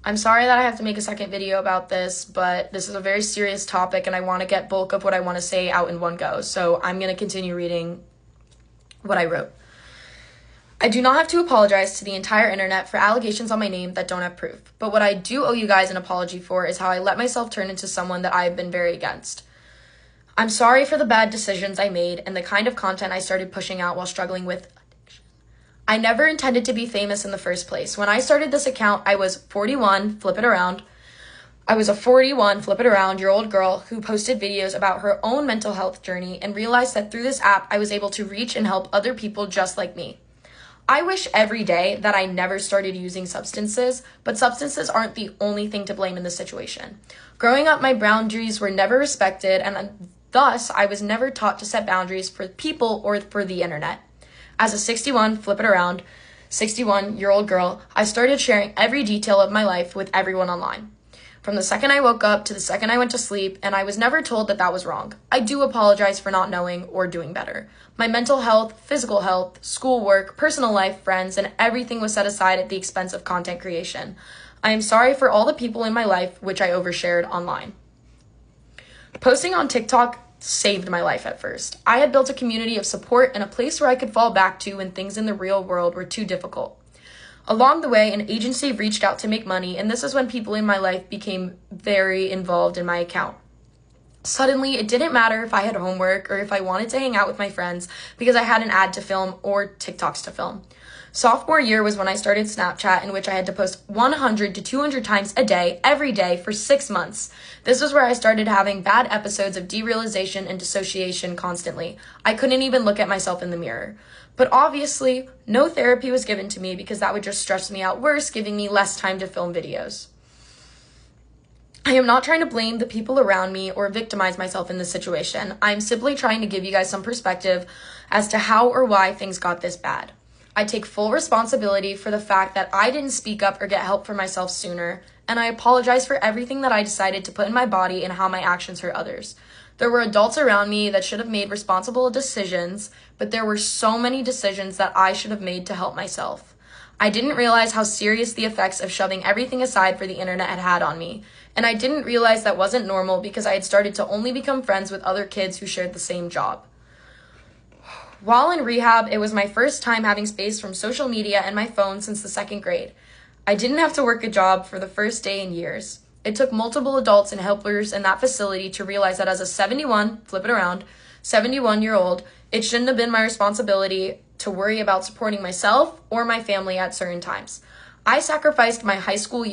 I'm sorry that I have to make a second video about this, but this is a very serious topic and I want to get bulk of what I want to say out in one go. So I'm going to continue reading what I wrote. I do not have to apologize to the entire internet for allegations on my name that don't have proof. But what I do owe you guys an apology for is how I let myself turn into someone that I have been very against. I'm sorry for the bad decisions I made and the kind of content I started pushing out while struggling with addiction. I never intended to be famous in the first place. When I started this account, I was 41, flip it around. I was a 41, flip it around, year old girl who posted videos about her own mental health journey and realized that through this app, I was able to reach and help other people just like me. I wish every day that I never started using substances, but substances aren't the only thing to blame in this situation. Growing up, my boundaries were never respected, and thus I was never taught to set boundaries for people or for the internet. As a 61, flip it around, 61-year-old girl, I started sharing every detail of my life with everyone online. From the second I woke up to the second I went to sleep, and I was never told that that was wrong. I do apologize for not knowing or doing better. My mental health, physical health, schoolwork, personal life, friends, and everything was set aside at the expense of content creation. I am sorry for all the people in my life which I overshared online. Posting on TikTok saved my life at first. I had built a community of support and a place where I could fall back to when things in the real world were too difficult. Along the way, an agency reached out to make money, and this is when people in my life became very involved in my account. Suddenly, it didn't matter if I had homework or if I wanted to hang out with my friends because I had an ad to film or TikToks to film. Sophomore year was when I started Snapchat, in which I had to post 100 to 200 times a day, every day, for 6 months. This was where I started having bad episodes of derealization and dissociation constantly. I couldn't even look at myself in the mirror. But obviously, no therapy was given to me because that would just stress me out worse, giving me less time to film videos. I am not trying to blame the people around me or victimize myself in this situation. I'm simply trying to give you guys some perspective as to how or why things got this bad. I take full responsibility for the fact that I didn't speak up or get help for myself sooner, and I apologize for everything that I decided to put in my body and how my actions hurt others. There were adults around me that should have made responsible decisions, but there were so many decisions that I should have made to help myself. I didn't realize how serious the effects of shoving everything aside for the internet had on me, and I didn't realize that wasn't normal because I had started to only become friends with other kids who shared the same job. While in rehab, it was my first time having space from social media and my phone since the 2nd grade. I didn't have to work a job for the first day in years. It took multiple adults and helpers in that facility to realize that as a 71-year-old, it shouldn't have been my responsibility to worry about supporting myself or my family at certain times. I sacrificed my high school years